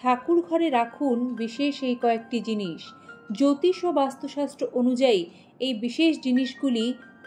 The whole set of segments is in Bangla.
ঠাকুর ঘরে রাখুন বিশেষ এই কয়েকটি জিনিস। জ্যোতিষ ও বাস্তুশাস্ত্র অনুযায়ী এই বিশেষ জিনিসগুলি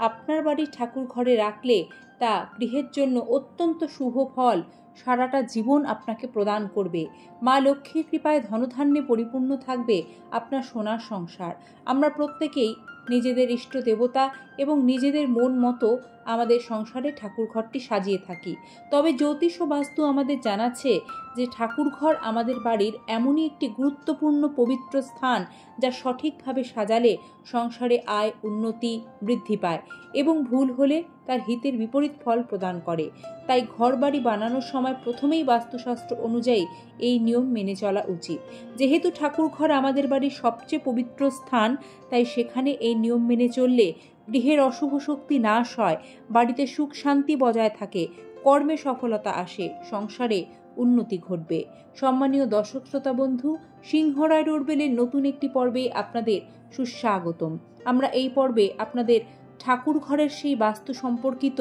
আপনার বাড়ির ঠাকুর ঘরে রাখলে তা গৃহের জন্য অত্যন্ত শুভ ফল সারাটা জীবন আপনাকে প্রদান করবে। মা লক্ষ্মীর কৃপায় ধনধান্যে পরিপূর্ণ থাকবে আপনার সোনার সংসার। আমরা প্রত্যেকেই নিজেদের ইষ্ট দেবতা এবং নিজেদের মন মতো আমাদের সংসারে ঠাকুরঘরটি সাজিয়ে থাকি। তবে জ্যোতিষ ও বাস্তু আমাদের জানাচ্ছে যে ঠাকুরঘর আমাদের বাড়ির এমনই একটি গুরুত্বপূর্ণ পবিত্র স্থান যা সঠিকভাবে সাজালে সংসারে আয় উন্নতি বৃদ্ধি পায় এবং ভুল হলে তার হিতের বিপরীত ফল প্রদান করে। তাই ঘরবাড়ি বানানোর সময় প্রথমেই বাস্তুশাস্ত্র অনুযায়ী এই নিয়ম মেনে চলা উচিত। যেহেতু ঠাকুরঘর আমাদের বাড়ির সবচেয়ে পবিত্র স্থান, তাই সেখানে এই নিয়ম মেনে চললে গৃহের অশুভ শক্তি নাশ হয়, বাড়িতে সুখ শান্তি বজায় থাকে, কর্মে সফলতা আসে, সংসারে উন্নতি ঘটবে। সম্মানীয় দর্শক শ্রোতা বন্ধু, সিংহরায় ডোরবেলের নতুন একটি পর্বে আপনাদের সুস্বাগতম। আমরা এই পর্বে আপনাদের ঠাকুর ঘরের সেই বাস্তু সম্পর্কিত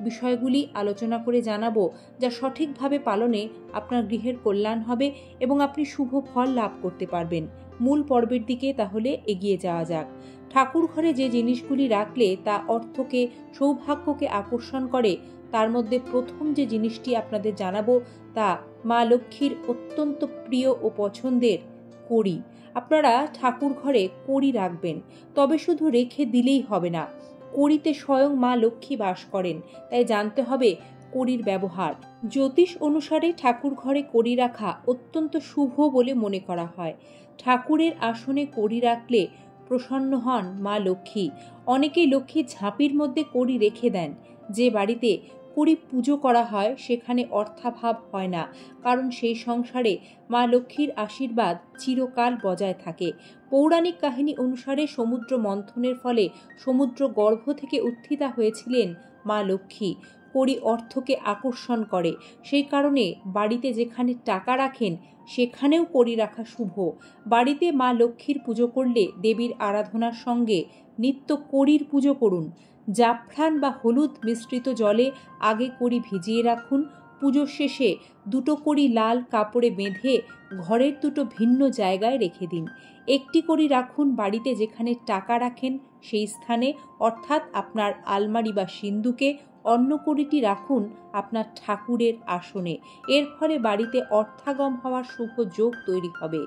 বিষয়গুলি আলোচনা করে জানাবো, যা সঠিকভাবে পালনে আপনার গৃহের কল্যাণ হবে এবং আপনি শুভ ফল লাভ করতে পারবেন। মূল পর্বের দিকে তাহলে এগিয়ে যাওয়া যাক। ঠাকুর ঘরে যে জিনিসগুলি রাখলে তা অর্থকে সৌভাগ্যকে আকর্ষণ করে, তার মধ্যে প্রথম যে জিনিসটি আপনাদের জানাবো তা মা লক্ষ্মীর অত্যন্ত প্রিয় ও পছন্দের কড়ি। আপনারা ঠাকুর ঘরে কড়ি রাখবেন, তবে শুধু রেখে দিলেই হবে না। কড়িতে স্বয়ং মা লক্ষ্মী বাস করেন, তাই জানতে হবে কড়ির ব্যবহার। জ্যোতিষ অনুসারে ঠাকুর ঘরে কড়ি রাখা অত্যন্ত শুভ বলে মনে করা হয়। ঠাকুরের আসনে কড়ি রাখলে প্রসন্ন হন মা লক্ষ্মী। অনেকেই লক্ষ্মীর ঝাঁপির মধ্যে কড়ি রেখে দেন। যে বাড়িতে কড়ি পুজো করা হয় সেখানে অর্থাভাব হয় না, কারণ সেই সংসারে মা লক্ষ্মীর আশীর্বাদ চিরকাল বজায় থাকে। পৌরাণিক কাহিনী অনুসারে সমুদ্র মন্থনের ফলে সমুদ্র গর্ভ থেকে উত্থিতা হয়েছিলেন মা লক্ষ্মী। কড়ি অর্থকে আকর্ষণ করে, সেই কারণে বাড়িতে যেখানে টাকা রাখেন সেখানেও কড়ি রাখা শুভ। বাড়িতে মা লক্ষ্মীর পুজো করলে দেবীর আরাধনার সঙ্গে নিত্য কড়ির পুজো করুন। জাফরান বা হলুদ মিশ্রিত জলে আগে কড়ি ভিজিয়ে রাখুন। পুজোর শেষে দুটো কড়ি লাল কাপড়ে বেঁধে ঘরের দুটো ভিন্ন জায়গায় রেখে দিন। একটি কড়ি রাখুন বাড়িতে যেখানে টাকা রাখেন সেই স্থানে, অর্থাৎ আপনার আলমারি বা সিন্দুকে। অন্য কড়িটি রাখুন আপনার ঠাকুরের আসনে। এর ফলে বাড়িতে অর্থাগম হওয়ার শুভ যোগ তৈরি হবে।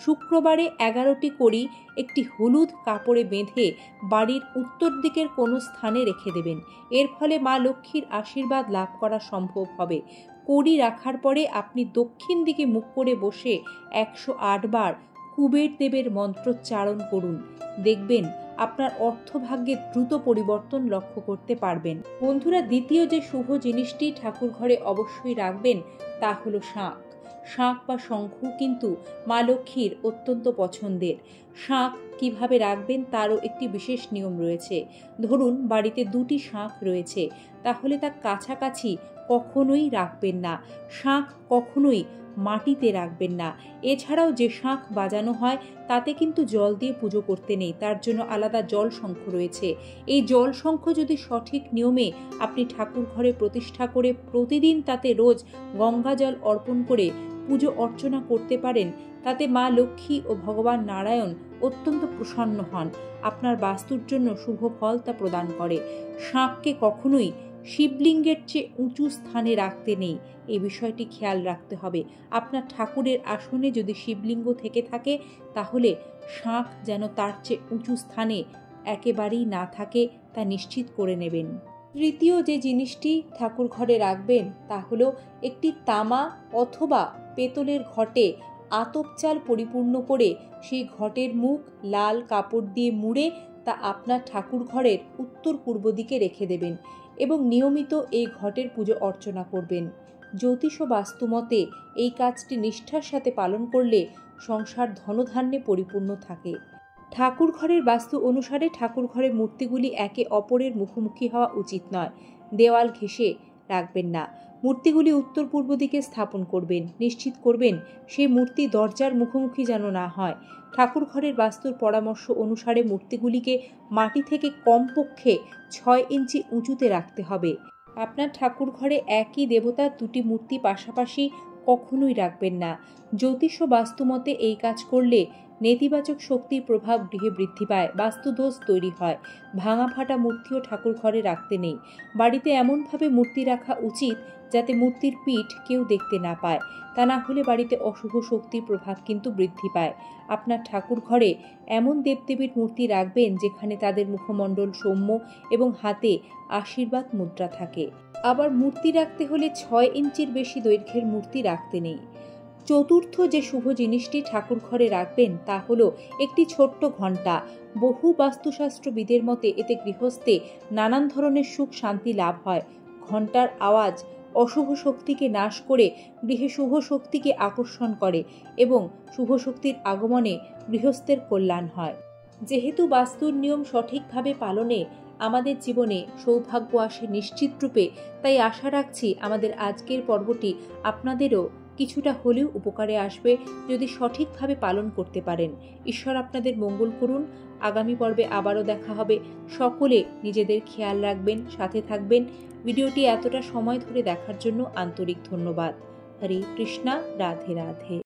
শুক্রবারে 11টি কড়ি একটি হলুদ কাপড়ে বেঁধে বাড়ির উত্তর দিকের কোনো স্থানে রেখে দেবেন। এর ফলে মা লক্ষ্মীর আশীর্বাদ লাভ করা সম্ভব হবে। কড়ি রাখার পরে আপনি দক্ষিণ দিকে মুখ করে বসে 108 বার কুবের দেবের মন্ত্রোচ্চারণ করুন। দেখবেন আপনার অর্থভাগ্যের দ্রুত পরিবর্তন লক্ষ্য করতে পারবেন। বন্ধুরা, দ্বিতীয় যে শুভ জিনিসটি ঠাকুর ঘরে অবশ্যই রাখবেন তা হলো শাঁখ। শাঁখ বা শঙ্খ কিন্তু মা লক্ষ্মীর অত্যন্ত পছন্দের। শাঁখ কিভাবে রাখবেন তারও একটি বিশেষ নিয়ম রয়েছে। ধরুন বাড়িতে 2টি শাঁখ রয়েছে, তাহলে তা কাছাকাছি কখনোই রাখবেন না। শাঁখ কখনোই মাটিতে রাখবেন না। এছাড়াও যে শাঁখ বাজানো হয় তাতে কিন্তু জল দিয়ে পুজো করতে নেই, তার জন্য আলাদা জল শঙ্খ রয়েছে। এই জল শঙ্খ যদি সঠিক নিয়মে আপনি ঠাকুর ঘরে প্রতিষ্ঠা করে প্রতিদিন তাতে রোজ গঙ্গা জল অর্পণ করে পুজো অর্চনা করতে পারেন, তাতে মা লক্ষ্মী ও ভগবান নারায়ণ অত্যন্ত প্রসন্ন হন। আপনার বাস্তুর জন্য শুভ ফল তা প্রদান করে। শাঁখকে কখনোই শিবলিঙ্গের চেয়ে উঁচু স্থানে রাখতে নেই, এই বিষয়টি খেয়াল রাখতে হবে। আপনার ঠাকুরের আসনে যদি শিবলিঙ্গ থেকে থাকে তাহলে শাঁখ যেন তার চেয়ে উঁচু স্থানে একেবারেই না থাকে, তা নিশ্চিত করে নেবেন। তৃতীয় যে জিনিসটি ঠাকুর ঘরে রাখবেন তা হলো একটি তামা অথবা পেতলের ঘটে আতপ চাল পরিপূর্ণ করে সেই ঘটের মুখ লাল কাপড় দিয়ে মুড়ে তা আপনার ঠাকুর ঘরের উত্তর পূর্ব দিকে রেখে দেবেন এবং নিয়মিত এই ঘটের পুজো অর্চনা করবেন। জ্যোতিষ ও বাস্তুমতে এই কাজটি নিষ্ঠার সাথে পালন করলে সংসার ধনধান্যে পরিপূর্ণ থাকে। ঠাকুর ঘরের বাস্তু অনুসারে ঠাকুর ঘরের মূর্তিগুলি একে অপরের মুখোমুখি হওয়া উচিত নয়। দেওয়াল ঘেঁষে রাখবেন না। মূর্তিগুলি উত্তর পূর্ব দিকে স্থাপন করবেন। নিশ্চিত করবেন সেই মূর্তি দরজার মুখোমুখি যেন না হয়। ঠাকুর ঘরের বাস্তুর পরামর্শ অনুসারে মূর্তিগুলিকে মাটি থেকে কমপক্ষে 6 ইঞ্চি উঁচুতে রাখতে হবে। আপনার ঠাকুর ঘরে একই দেবতার 2টি মূর্তি পাশাপাশি কখনোই রাখবেন না। জ্যোতিষ ও বাস্তুমতে এই কাজ করলে নেতিবাচক শক্তির প্রভাব গৃহে বৃদ্ধি পায়, বাস্তুদোষ তৈরি হয়। ভাঙা ফাটা মূর্তিও ঠাকুর ঘরে রাখতে নেই। বাড়িতে এমনভাবে মূর্তি রাখা উচিত যাতে মূর্তির পিঠ কেউ দেখতে না পায়, তা না হলে বাড়িতে অশুভ শক্তির প্রভাব কিন্তু বৃদ্ধি পায়। আপনার ঠাকুর ঘরে এমন দেবদেবীর মূর্তি রাখবেন যেখানে তাদের মুখমণ্ডল সৌম্য এবং হাতে আশীর্বাদ মুদ্রা থাকে। আবার মূর্তি রাখতে হলে 6 ইঞ্চির বেশি দৈর্ঘ্যের মূর্তি রাখতে নেই। চতুর্থ যে শুভ জিনিসটি ঠাকুর ঘরে রাখবেন তা হলো একটি ছোট্ট ঘণ্টা। বহু বাস্তুশাস্ত্রবিদের মতে এতে গৃহস্থে নানান ধরনের সুখ শান্তি লাভ হয়। ঘণ্টার আওয়াজ অশুভ শক্তিকে নাশ করে গৃহে শুভ শক্তিকে আকর্ষণ করে এবং শুভ শক্তির আগমনে গৃহস্থের কল্যাণ হয়। যেহেতু বাস্তুর নিয়ম সঠিকভাবে পালনে আমাদের জীবনে সৌভাগ্য আসে নিশ্চিত রূপে, তাই আশা রাখছি আমাদের আজকের পর্বটি আপনাদেরও কিছুটা হলেও উপকারে আসবে যদি সঠিকভাবে পালন করতে পারেন। ঈশ্বর আপনাদের মঙ্গল করুন। আগামী পর্বে আবারও দেখা হবে। সকলে নিজেদের খেয়াল রাখবেন, সাথে থাকবেন। ভিডিওটি এতটা সময় ধরে দেখার জন্য আন্তরিক ধন্যবাদ। হরে কৃষ্ণা, রাধে রাধে।